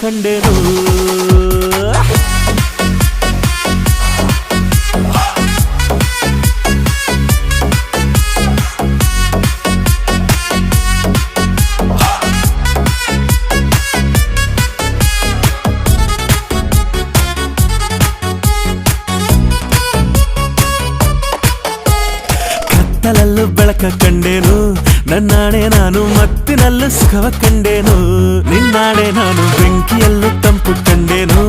ಕಂಡೆನು ಕತ್ತಲಲ್ಲೂ ಬೆಳಕ ಕಂಡೇನು ನನ್ನಾಣೆ ನಾನು ಮತ್ತಿನಲ್ಲೂ ಸುಖವ ಕಂಡೇನು ನಿನ್ನಾಣೆ ನಾನು ಬೆಂಕಿಯಲ್ಲೂ ತಂಪು ಕಂಡೇನು